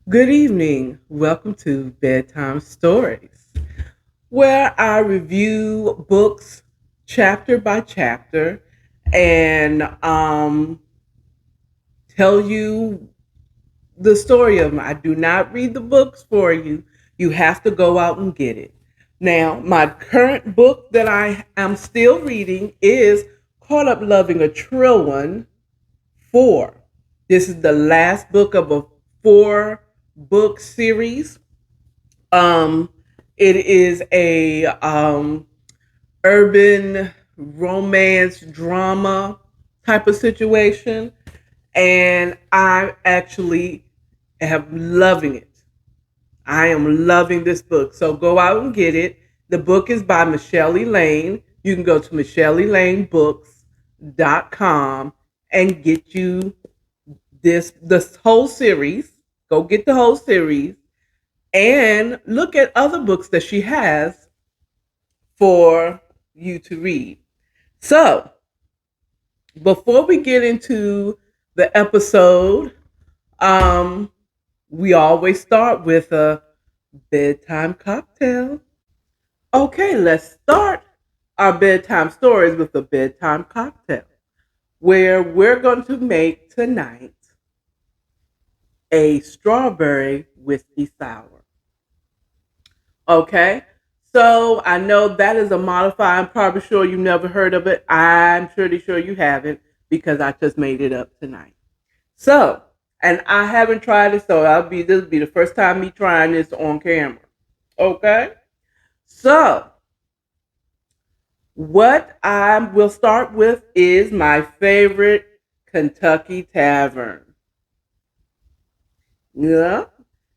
Good evening. Welcome to Bedtime Stories, where I review books chapter by chapter and tell you the story of them. I do not read the books for you. You have to go out and get it. Now, my current book that I am still reading is Caught Up Loving a Trill One 4. This is the last book of a 4 book series. Um, it is a urban romance drama type of situation, and I actually am loving it. I am loving this book. So go out and get it. The book is by Michelle Elaine. You can go to michelleelainebooks.com and get you this whole series. Go get the whole series and look at other books that she has for you to read. So, before we get into the episode, um, we always start with a bedtime cocktail. Okay, let's start our bedtime stories with a bedtime cocktail, where we're going to make tonight a strawberry whiskey sour. Okay. So I know that is a modifier. I'm probably sure you never heard of it. I'm pretty sure you haven't because I just made it up tonight. So, and I haven't tried it, so this will be the first time me trying this on camera. Okay. So what I will start with is my favorite Kentucky Tavern. Yeah.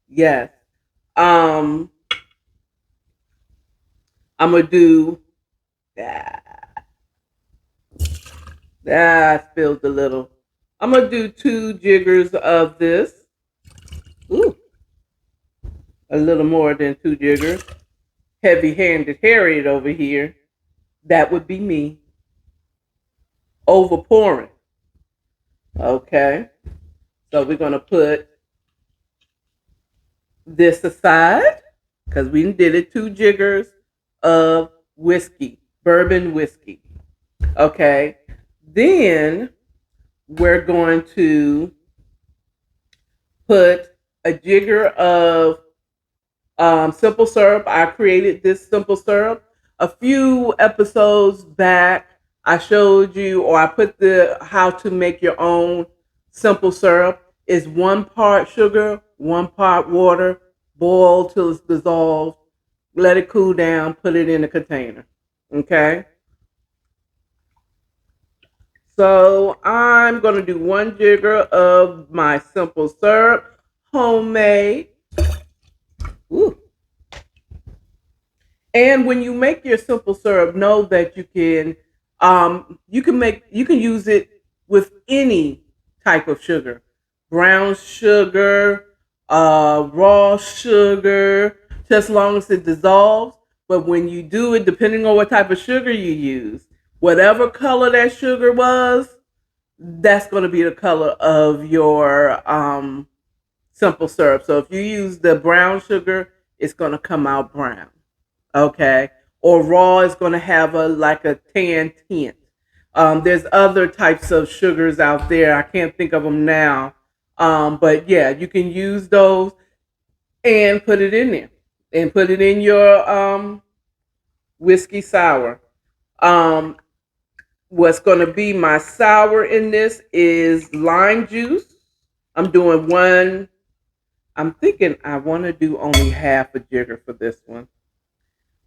Yes. Um, I'm gonna do that. I spilled a little. I'm gonna do 2 jiggers of this. Ooh, a little more than 2 jiggers. Heavy-handed Harriet over here. That would be me. Over pouring. Okay. So we're gonna put this aside because we did it 2 jiggers of whiskey, bourbon whiskey. Okay. Then we're going to put a jigger of simple syrup. I created this simple syrup a few episodes back. I showed you, or I put the how to make your own simple syrup. Is 1 part sugar, 1 part water. Boil till it's dissolved. Let it cool down. Put it in a container. Okay. So I'm gonna do 1 jigger of my simple syrup, homemade. Ooh. And when you make your simple syrup, know that you can use it with any type of sugar, brown sugar, raw sugar, just as long as it dissolves. But when you do it, depending on what type of sugar you use, whatever color that sugar was, that's going to be the color of your simple syrup. So if you use the brown sugar, it's going to come out brown. Okay. Or raw is going to have a like a tan tint. There's other types of sugars out there. I can't think of them now. But yeah, you can use those and put it in there and put it in your whiskey sour. Um, what's going to be my sour in this is lime juice. I'm doing one. I'm thinking I want to do only half a jigger for this one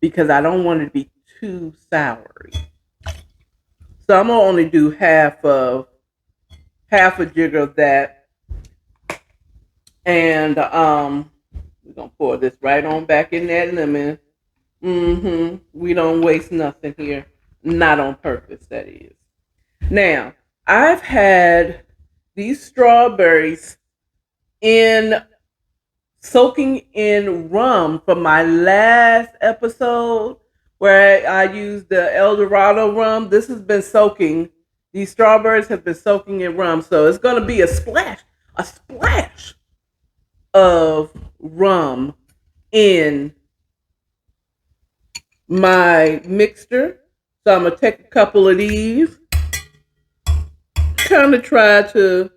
because I don't want it to be too soury. So I'm gonna only do half a jigger of that, and we're gonna pour this right on back in that lemon. We don't waste nothing here, not on purpose. That is. Now I've had these strawberries in soaking in rum from my last episode where I used the El Dorado rum. This has been soaking. These strawberries have been soaking in rum, so it's going to be a splash, of rum in my mixture. So I'm going to take a couple of these, kind of try to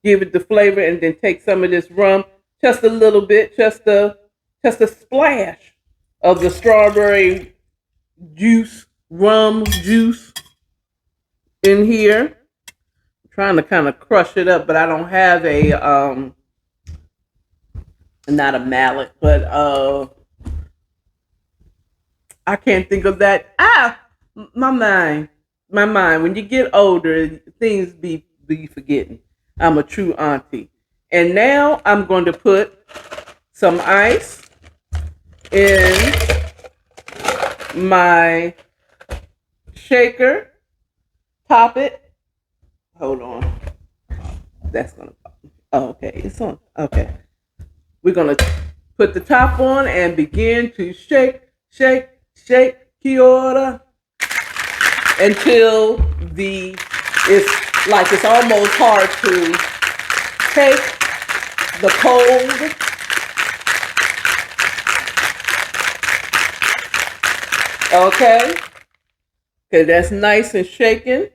give it the flavor, and then take some of this rum, just a little bit, just a splash of the strawberry juice, rum juice in here. I'm trying to kind of crush it up, but I don't have a not a mallet, but I can't think of that. My mind, my mind. When you get older, things be forgetting. I'm a true auntie. And now I'm going to put some ice in my shaker. Pop it. Hold on. That's gonna pop. Oh, okay, it's on. Okay. We're gonna put the top on and begin to shake, shake, shake, Kiora, until it's almost hard to take the cold. Okay, okay, that's nice and shaken.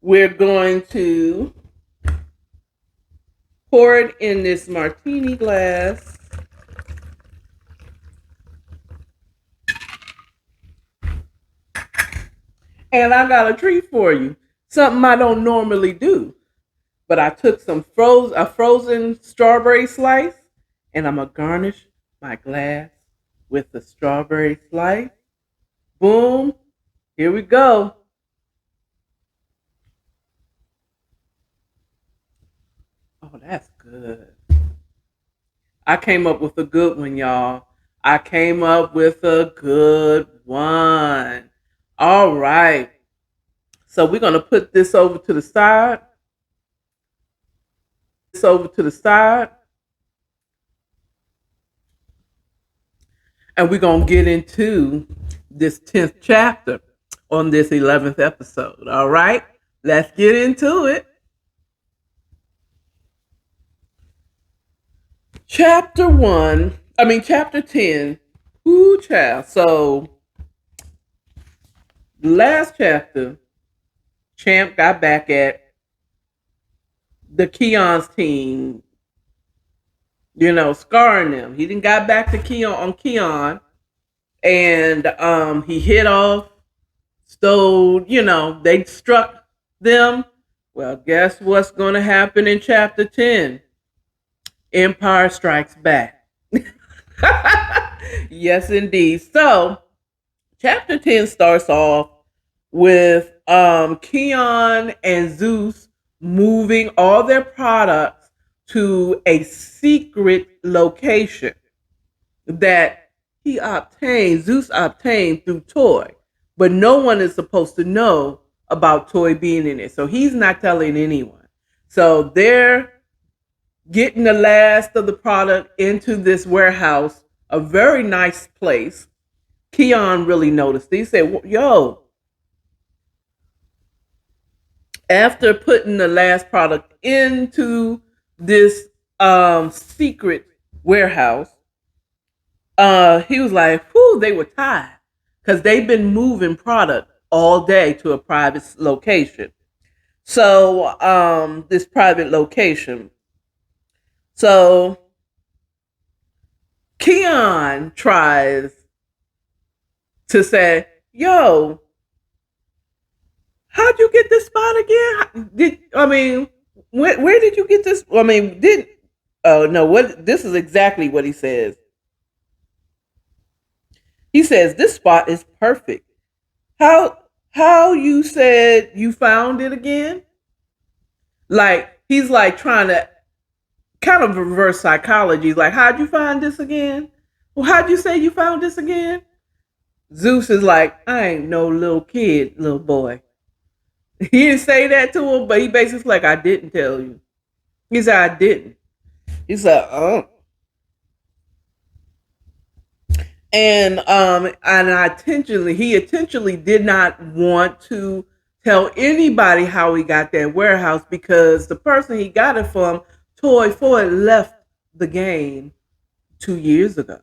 We're going to pour it in this martini glass. And I got a treat for you. Something I don't normally do. But I took a frozen strawberry slice, and I'm gonna garnish my glass with the strawberry slice. Boom. Here we go. Oh, that's good. I came up with a good one, y'all. I came up with a good one. All right. So we're going to put this over to the side. And we're going to get into this 10th chapter on this 11th episode. All right. Let's get into it. Chapter 10. Ooh, child. So, last chapter, Champ got back at the Keon's team, scarring them. He didn't got back to Keon, and he hit off, stole, they struck them. Well, guess what's going to happen in chapter 10? Empire Strikes Back. Yes, indeed. So, chapter 10 starts off with Keon and Zeus moving all their products to a secret location that Zeus obtained through Toy. But no one is supposed to know about Toy being in it. So he's not telling anyone. So they're getting the last of the product into this warehouse, a very nice place. Keon really noticed. He said, yo, after putting the last product into this secret warehouse, he was like, whew, they were tired because they've been moving product all day to a private location. So this private location. So Keon tries to say, yo, how'd you get this spot again? Where did you get this? Oh no, this is exactly what he says. He says, this spot is perfect. How you said you found it again? Like, he's like trying to kind of reverse psychology. Like, how'd you find this again? Well, how'd you say you found this again? Zeus is like, I ain't no little kid, little boy. He didn't say that to him, but he basically like, I didn't tell you. He said, I didn't. He said, oh. And he intentionally did not want to tell anybody how he got that warehouse because the person he got it from, Toy Ford, left the game 2 years ago.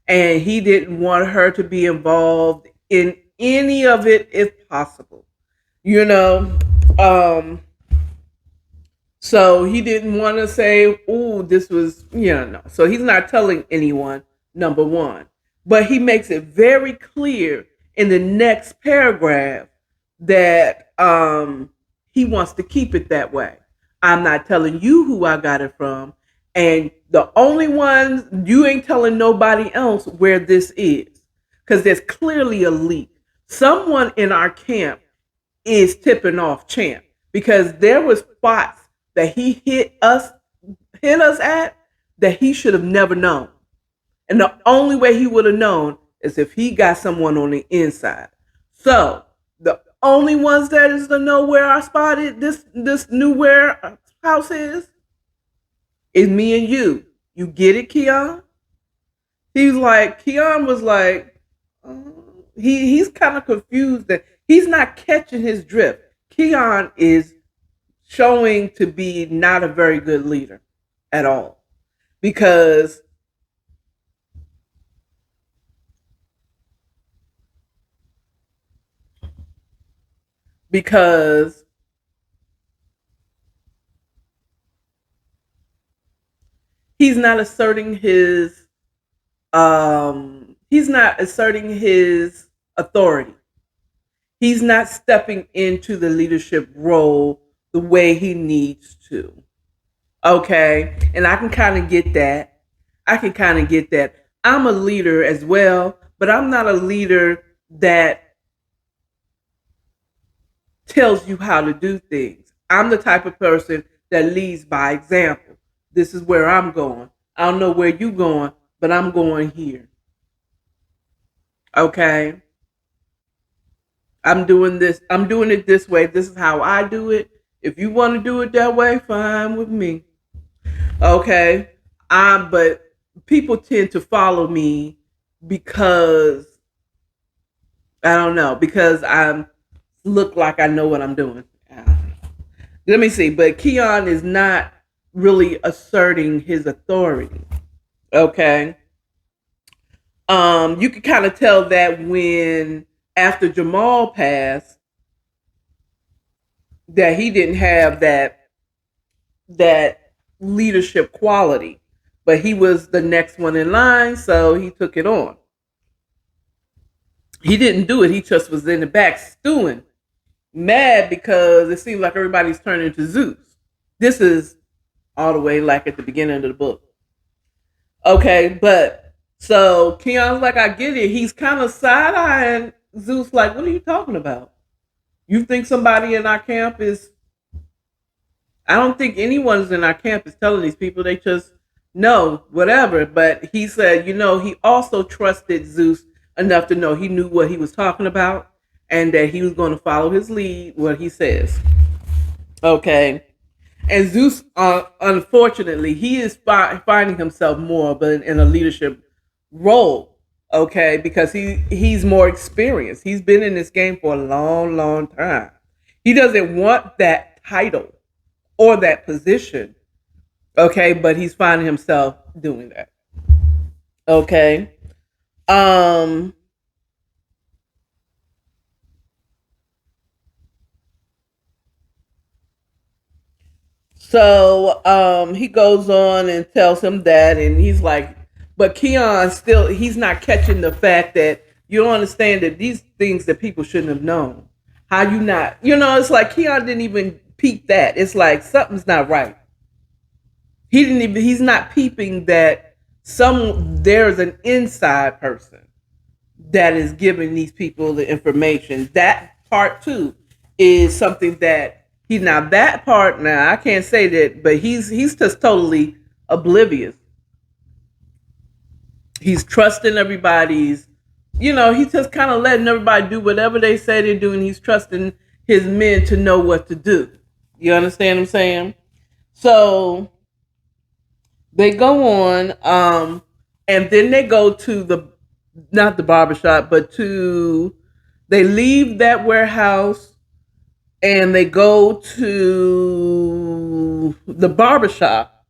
And he didn't want her to be involved in any of it if possible. You know, um, so he didn't want to say, "Oh, this was," no. So he's not telling anyone. Number one, but he makes it very clear in the next paragraph that he wants to keep it that way. I'm not telling you who I got it from, and the only one you ain't telling nobody else where this is, because there's clearly a leak. Someone in our camp is tipping off Champ because there was spots that he hit us at that he should have never known. And the only way he would have known is if he got someone on the inside. So the only ones that is to know where I spotted this new warehouse is me and you. You get it, Keon? Keon was like, he's kind of confused that he's not catching his drift. Keon is showing to be not a very good leader at all because he's not asserting his authority. He's not stepping into the leadership role the way he needs to. Okay. And I can kind of get that. I'm a leader as well, but I'm not a leader that tells you how to do things. I'm the type of person that leads by example. This is where I'm going. I don't know where you're going, but I'm going here. Okay. I'm doing this. I'm doing it this way. This is how I do it. If you want to do it that way, fine with me. Okay. But people tend to follow me because I don't know, because I look like I know what I'm doing. Let me see. But Keon is not really asserting his authority. Okay. You can kind of tell that when after Jamal passed, that he didn't have that leadership quality, but he was the next one in line, so he took it on. He didn't do it. He just was in the back stewing, mad because it seems like everybody's turning to Zeus. This is all the way like at the beginning of the book. Okay, but so Keon's like, I get it. He's kind of side-eyeing Zeus like, what are you talking about? You think somebody in our camp is... I don't think anyone's in our camp is telling these people. They just know, whatever. But he said, he also trusted Zeus enough to know he knew what he was talking about and that he was going to follow his lead, what he says. Okay. And Zeus, unfortunately, he is finding himself more but in a leadership role, okay, because he's more experienced. He's been in this game for a long, long time. He doesn't want that title or that position, okay, but he's finding himself doing that. Okay. So he goes on and tells him that, and he's like, but Keon still, he's not catching the fact that you don't understand that these things that people shouldn't have known. How you not, it's like Keon didn't even peep that. It's like something's not right. He's not peeping that there's an inside person that is giving these people the information. That part too is something that I can't say that, but he's just totally oblivious. He's trusting everybody's, he's just kind of letting everybody do whatever they say they're doing. He's trusting his men to know what to do. You understand what I'm saying? So they go on, and then they go to not the barbershop, but they leave that warehouse and they go to the barbershop.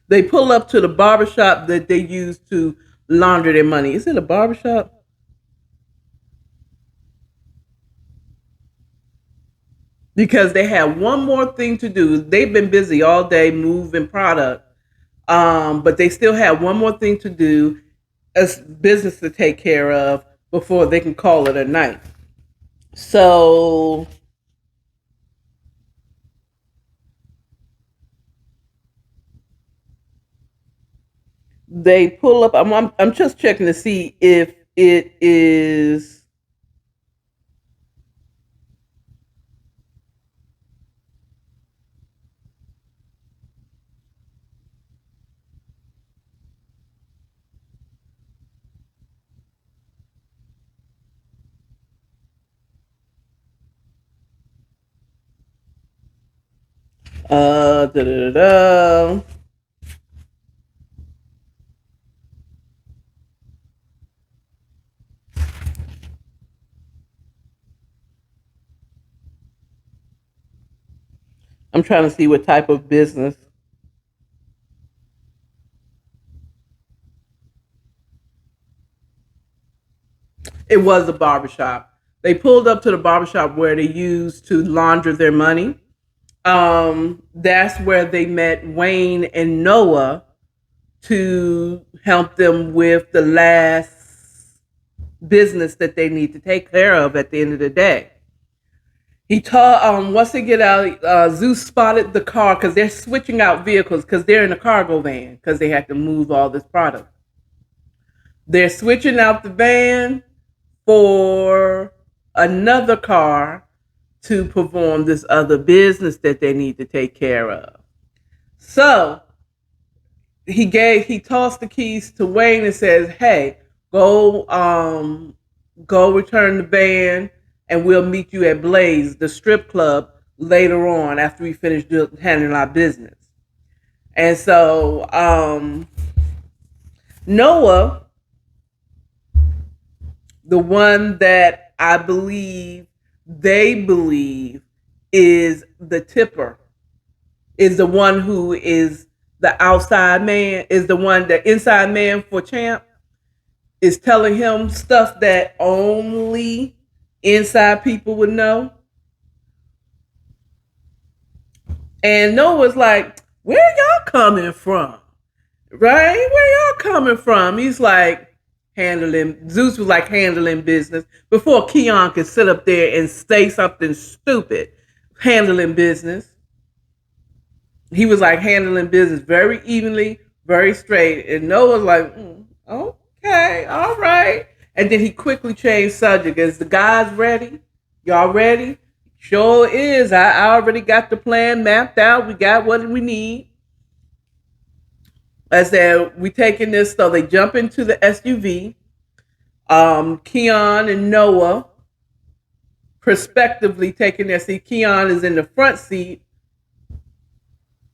They pull up to the barbershop that they use to launder their money. Is it a barbershop? Because they have one more thing to do. They've been busy all day moving product, but they still have one more thing to do, as business to take care of before they can call it a night. So they pull up. I'm just checking to see if it is. Da, da, da, da. I'm trying to see what type of business. It was a barbershop. They pulled up to the barbershop where they used to launder their money. That's where they met Wayne and Noah to help them with the last business that they need to take care of at the end of the day. He taught once they get out, Zeus spotted the car because they're switching out vehicles because they're in a cargo van because they had to move all this product. They're switching out the van for another car to perform this other business that they need to take care of. So he tossed the keys to Wayne and says, "Hey, go return the van, and we'll meet you at Blaze, the strip club, later on after we finish handling our business." And so Noah, the one that I believe they believe is the tipper, is the one who is the outside man, is the one, the inside man for Champ, is telling him stuff that only inside people would know. And Noah's like, where y'all coming from? Right? Where y'all coming from? He's like Zeus was like handling business before Keon could sit up there and say something stupid. Handling business. He was like handling business very evenly, very straight. And Noah's like, okay, all right. And then he quickly changed subject. Is the guys ready? Y'all ready? Sure is. I already got the plan mapped out. We got what we need. I said, we taking this. So they jump into the SUV. Keon and Noah, prospectively taking their seat. Keon is in the front seat,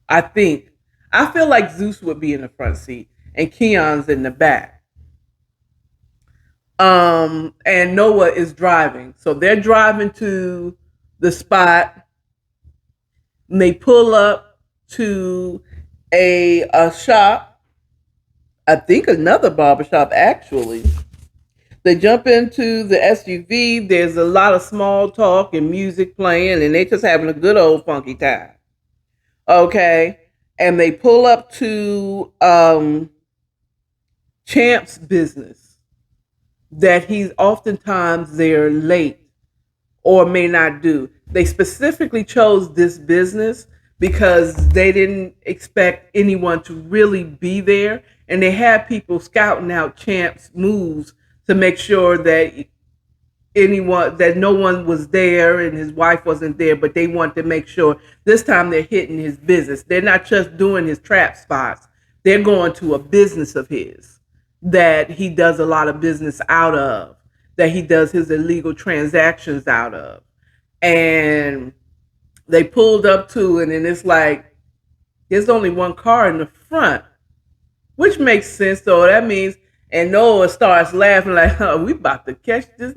I think. I feel like Zeus would be in the front seat and Keon's in the back. And Noah is driving. So they're driving to the spot. And they pull up to a shop. I think another barbershop, actually. They jump into the SUV. There's a lot of small talk and music playing, and they just having a good old funky time. Okay. And they pull up to Champ's business that he's oftentimes there late or may not do. They specifically chose this business because they didn't expect anyone to really be there. And they had people scouting out Champ's moves to make sure that no one was there and his wife wasn't there, but they want to make sure this time they're hitting his business. They're not just doing his trap spots. They're going to a business of his that he does a lot of business out of, that he does his illegal transactions out of. And they pulled up to it, and it's like, there's only one car in the front. which makes sense. So that means, and Noah starts laughing like, "Oh, we about to catch this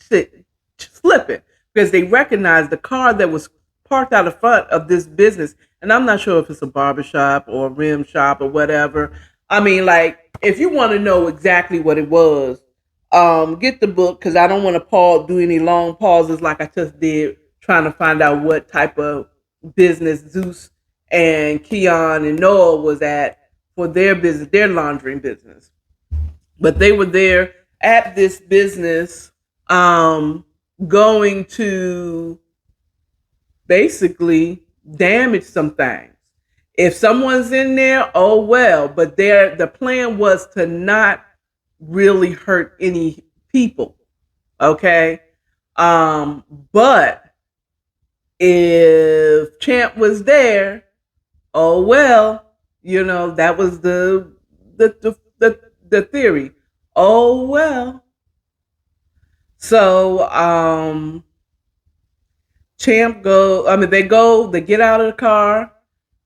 shit slipping," because they recognize the car that was parked out the front of this business. And I'm not sure if it's a barbershop or a rim shop or whatever. I mean, like, if you want to know exactly what it was, get the book, because I don't want to do any long pauses like I just did trying to find out what type of business Zeus and Keon and Noah was at for their business, their laundering business. But they were there at this business, going to basically damage some things. If someone's in there, oh well. But the plan was to not really hurt any people. Okay. But if Champ was there, oh well, that was the theory. Oh well. So Champ they get out of the car,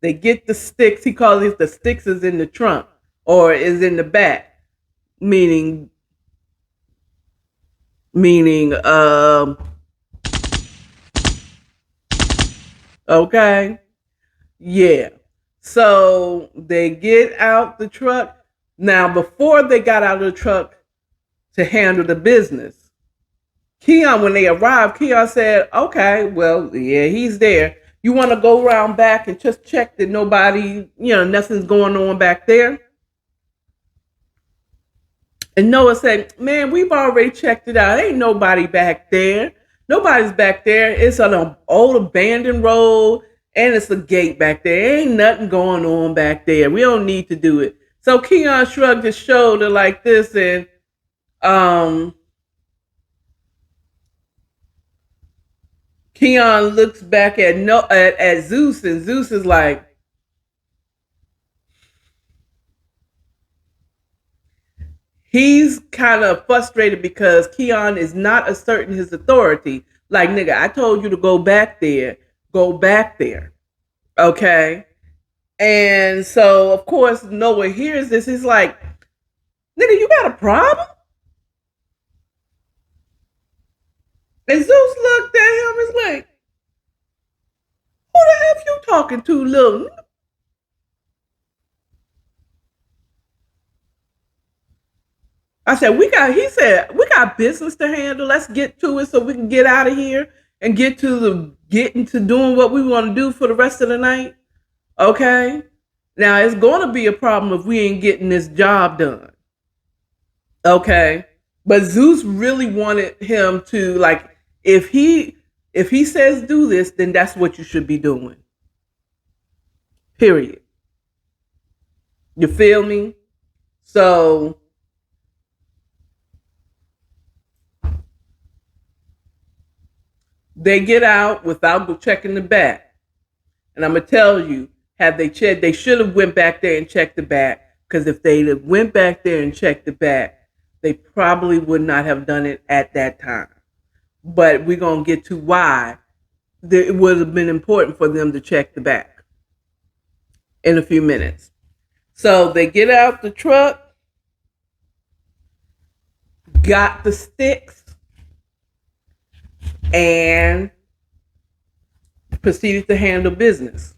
they get the sticks. He calls it the sticks is in the trunk or is in the back, meaning okay. Yeah. So they get out the truck. Now, before they got out of the truck to handle the business, Keon, when they arrived, Keon said, "Okay, well, yeah, he's there. You want to go around back and just check that nobody, nothing's going on back there?" And Noah said, "Man, we've already checked it out. Ain't nobody back there. Nobody's back there. It's an old abandoned road, and it's a gate back there. Ain't nothing going on back there. We don't need to do it." So Keon shrugged his shoulder like this, and Keon looks back at Zeus, and Zeus is like, he's kind of frustrated because Keon is not asserting his authority. Like, nigga, I told you to go back there. Go back there. Okay? And so, of course, Noah hears this. He's like, "Nigga, you got a problem?" And Zeus looked at him and was like, "Who the F you talking to, little?" He said, "We got business to handle. Let's get to it so we can get out of here and getting to doing what we want to do for the rest of the night." Okay? Now, it's going to be a problem if we ain't getting this job done. Okay? But Zeus really wanted him to, like, if he says do this, then that's what you should be doing. Period. You feel me? So they get out without checking the back. And I'm gonna tell you, had they checked, they should have went back there and checked the back. Because if they went back there and checked the back, they probably would not have done it at that time. But we're gonna get to why it would have been important for them to check the back in a few minutes. So they get out the truck, got the sticks, and proceeded to handle business.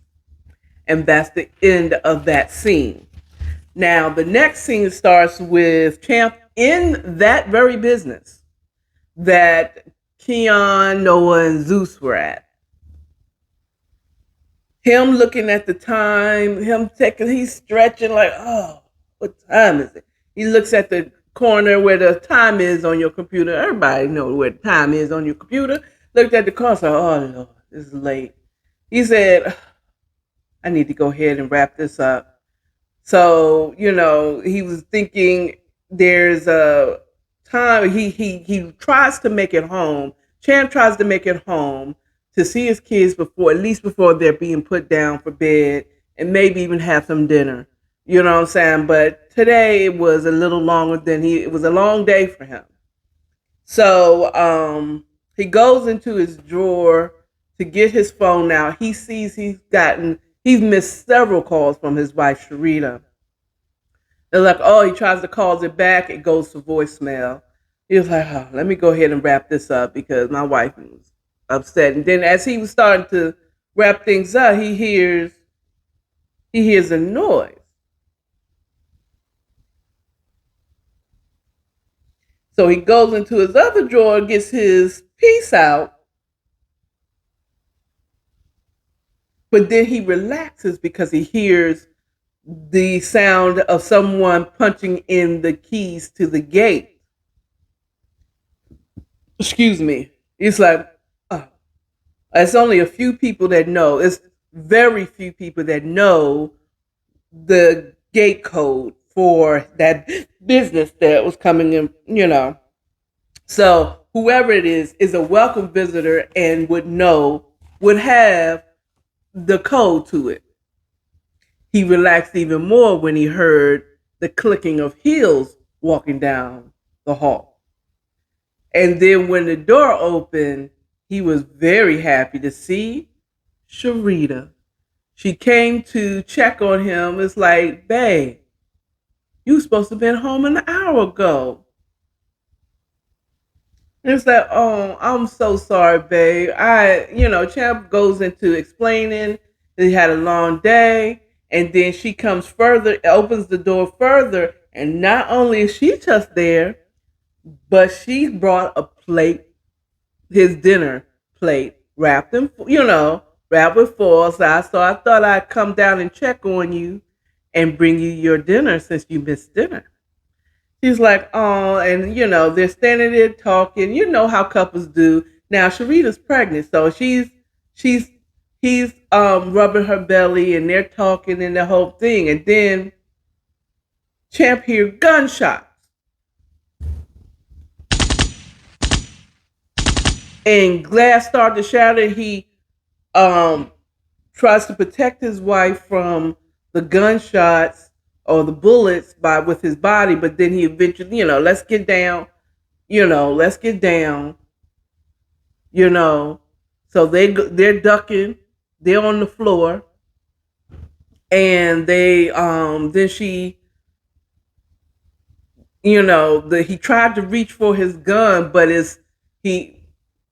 And that's the end of that scene. Now, the next scene starts with Champ in that very business that Keon, Noah, and Zeus were at. Him looking at the time, he's stretching like, "Oh, what time is it?" He looks at the corner where the time is on your computer. Everybody knows where the time is on your computer. Looked at the clock and said, "Oh, Lord, this is late." He said, "I need to go ahead and wrap this up." So, he was thinking there's a time he tries to make it home. Champ tries to make it home to see his kids at least before they're being put down for bed, and maybe even have some dinner. You know what I'm saying? But today it was a little longer it was a long day for him. So he goes into his drawer to get his phone out. He sees he's missed several calls from his wife, Sharita. They're like, oh, he tries to call it back. It goes to voicemail. He was like, oh, let me go ahead and wrap this up because my wife was upset. And then as he was starting to wrap things up, he hears a noise. So he goes into his other drawer, gets his piece out, but then he relaxes because he hears the sound of someone punching in the keys to the gate. Excuse me. It's like, oh, it's only a few people that know. It's very few people that know the gate code for that business that was coming in. So whoever it is a welcome visitor and would have the code to it. He relaxed even more when he heard the clicking of heels walking down the hall. And then when the door opened, he was very happy to see Sharita. She came to check on him. It's like, babe, you were supposed to have been home an hour ago. And it's like, oh, I'm so sorry, babe. Champ goes into explaining that he had a long day. And then she comes further, opens the door further. And not only is she just there, but she brought a plate, his dinner plate, wrapped with foil. So I thought I'd come down and check on you and bring you your dinner since you missed dinner. She's like, oh, and they're standing there talking. You know how couples do. Now Sharita's pregnant, so she's he's rubbing her belly and they're talking and the whole thing. And then Champ hears gunshots and glass start to shatter. He um tries to protect his wife from the gunshots or the bullets with his body, but then he eventually, let's get down, let's get down, you know. So they're ducking, they're on the floor, and they then she, he tried to reach for his gun, but he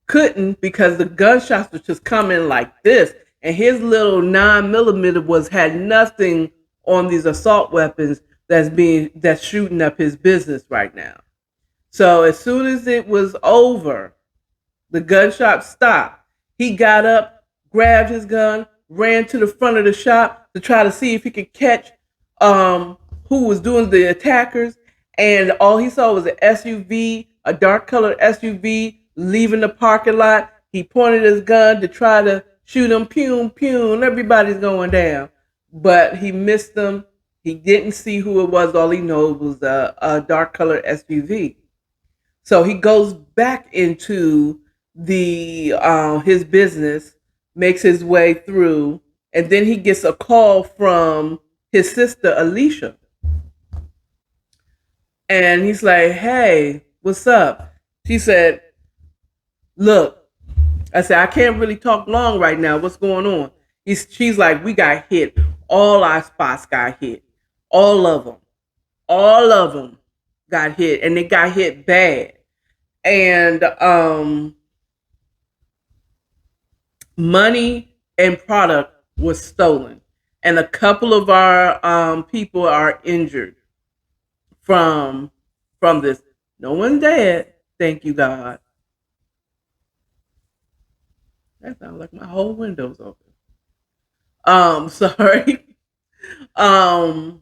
couldn't because the gunshots were just coming like this, and his little 9mm had nothing on these assault weapons that's shooting up his business right now. So as soon as it was over, the gunshot stopped. He got up, grabbed his gun, ran to the front of the shop to try to see if he could catch who was doing the attackers. And all he saw was an SUV, a dark colored SUV, leaving the parking lot. He pointed his gun to try to shoot him. Pew, pew, and everybody's going down. But he missed them. He didn't see who it was. All he knows was a dark colored SUV. So he goes back into the his business, makes his way through, and then he gets a call from his sister Alicia, and he's like, "Hey, what's up?" She said, "Look," I said, "I can't really talk long right now. What's going on?" She's like, "We got hit. All our spots got hit. All of them. All of them got hit, and they got hit bad." And money and product was stolen, and a couple of our people are injured from this. No one dead, thank you God. That sounds like my whole window's open. Sorry. um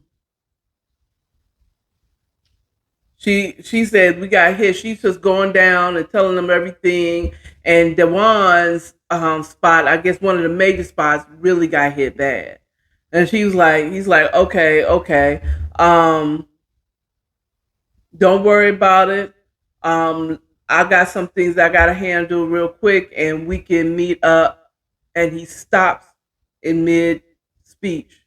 she said we got hit. She's just going down and telling them everything. And Dewan's spot, I guess one of the major spots, really got hit bad. And he's like, okay, okay, um, don't worry about it. I got some things I gotta handle real quick, and we can meet up. And he stops in mid speech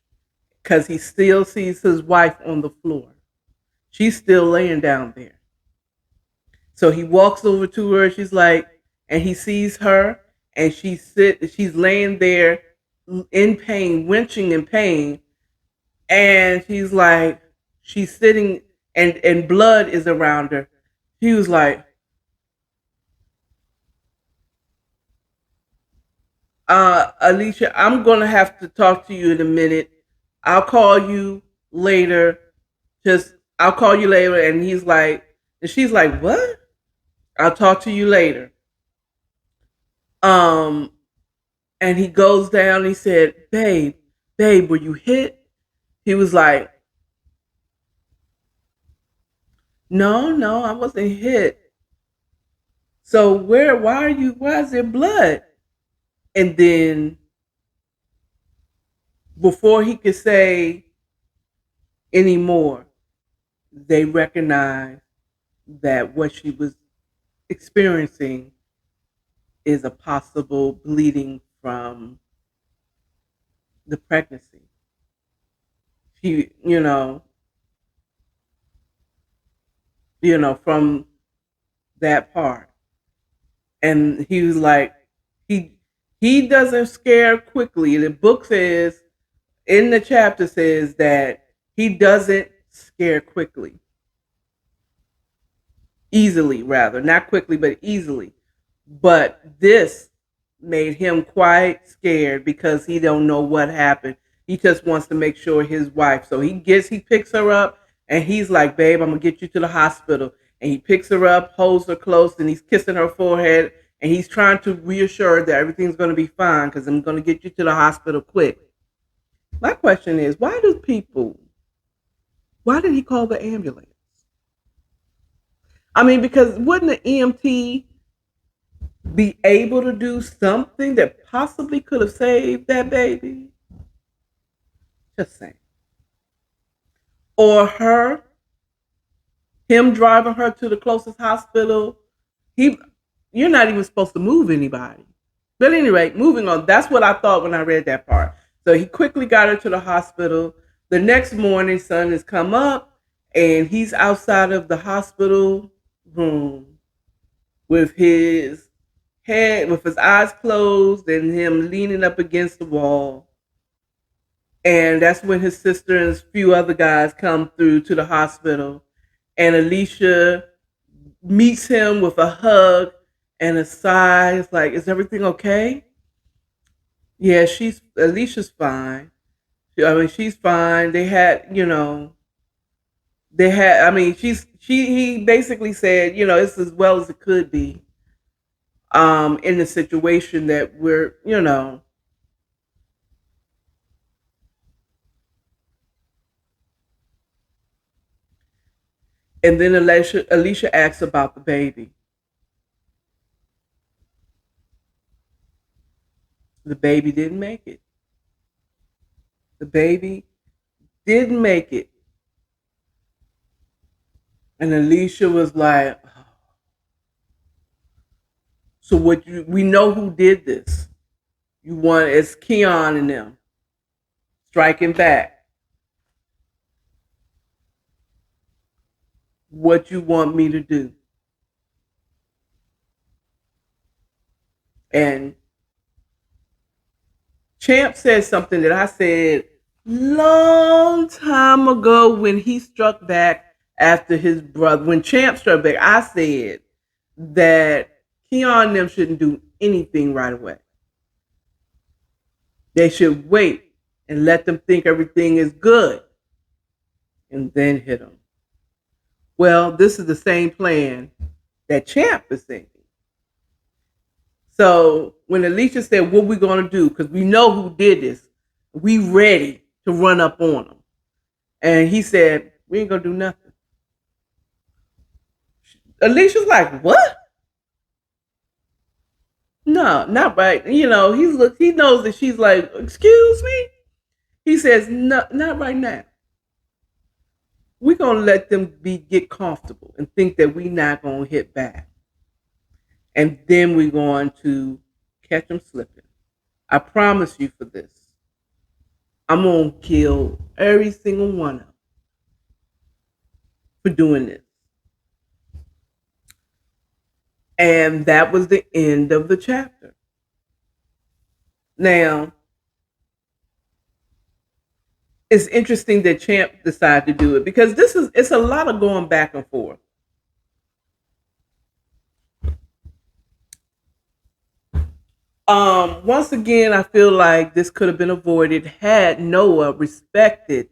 because he still sees his wife on the floor. She's still laying down there. So he walks over to her. She's like, and he sees her, and she's laying there in pain, winching in pain, and he's like, she's sitting and blood is around her. He was like, Alicia, I'm gonna have to talk to you in a minute. I'll call you later. Just I'll call you later. And he's like, and she's like, what? I'll talk to you later. Um, and he goes down. He said, babe, were you hit? He was like, no, I wasn't hit. So why is there blood? And then before he could say anymore, they recognized that what she was experiencing is a possible bleeding from the pregnancy. She, from that part. And he was like, he he doesn't scare quickly. The book says in the chapter says that he doesn't scare quickly, easily rather, not quickly but easily. But this made him quite scared because he don't know what happened. He just wants to make sure his wife. So he picks her up and he's like, babe, I'm gonna get you to the hospital. And he picks her up, holds her close, and he's kissing her forehead and he's trying to reassure her that everything's gonna be fine because I'm gonna get you to the hospital quick. My question is, why did he call the ambulance? I mean, because wouldn't the EMT be able to do something that possibly could have saved that baby? Just saying. Or him driving her to the closest hospital. He, you're not even supposed to move anybody. But anyway, moving on. That's what I thought when I read that part. So he quickly got her to the hospital. The next morning, son has come up and he's outside of the hospital room with with his eyes closed and him leaning up against the wall. And that's when his sister and a few other guys come through to the hospital. And Alicia meets him with a hug and a sigh. It's like, is everything okay? Yeah, Alicia's fine. I mean, she's fine. I mean, he basically said, it's as well as it could be, in the situation that we're. And then Alicia asks about the baby. The baby didn't make it. The baby didn't make it. And Alicia was like, so we know who did this. You want it's Keon and them striking back. What you want me to do? And Champ said something that I said long time ago when he struck back after his brother. When Champ struck back, I said that Keon and them shouldn't do anything right away. They should wait and let them think everything is good and then hit them. Well, this is the same plan that Champ is thinking. So when Alicia said, what we going to do? Because we know who did this. We ready to run up on them. And he said, we ain't going to do nothing. Alicia's like, what? No, not right. He knows that she's like, excuse me? He says, no, not right now. We're going to let them get comfortable and think that we not going to hit back. And then we're going to catch them slipping. I promise you for this. I'm going to kill every single one of them for doing this. And that was the end of the chapter. Now, it's interesting that Champ decided to do it because it's a lot of going back and forth. Once again, I feel like this could have been avoided had Noah respected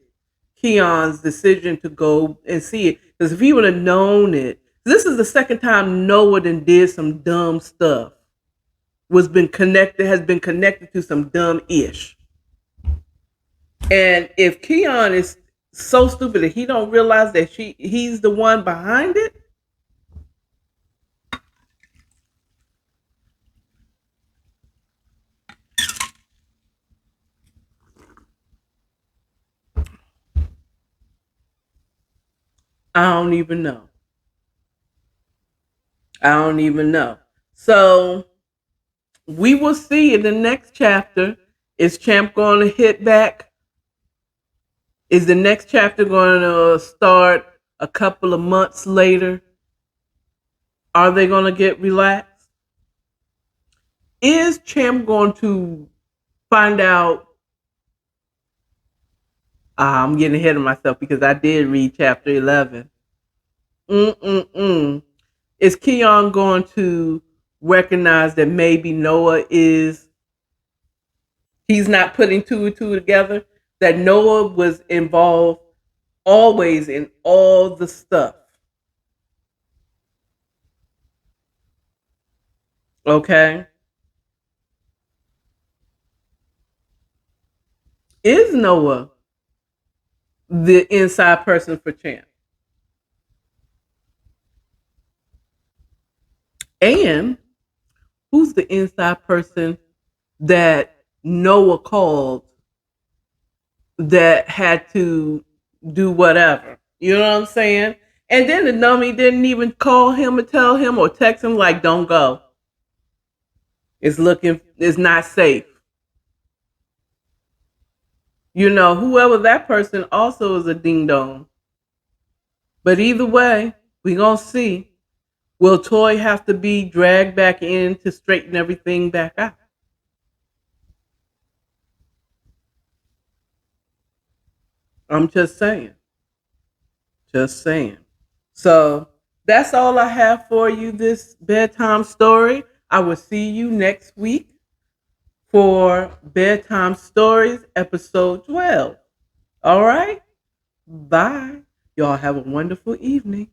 Keon's decision to go and see it. Because if he would have known it, this is the second time Noah then did some dumb stuff. Has been connected to some dumb ish. And if Keon is so stupid that he don't realize that he's the one behind it, I don't even know. I don't even know. So we will see in the next chapter. Is Champ going to hit back? Is the next chapter going to start a couple of months later? Are they going to get relaxed? Is Champ going to find out? I'm getting ahead of myself because I did read chapter 11. Mm-mm-mm. Is Keon going to recognize that maybe Noah he's not putting two and two together? That Noah was involved always in all the stuff. Okay. Is Noah the inside person for Champ? And who's the inside person that Noah called that had to do whatever? You know what I'm saying? And then the dummy didn't even call him and tell him or text him like, "Don't go. It's not safe." Whoever that person also is a ding dong. But either way, we gonna see. Will Toy have to be dragged back in to straighten everything back out? I'm just saying. Just saying. So that's all I have for you this bedtime story. I will see you next week for Bedtime Stories, episode 12. All right? Bye. Y'all have a wonderful evening.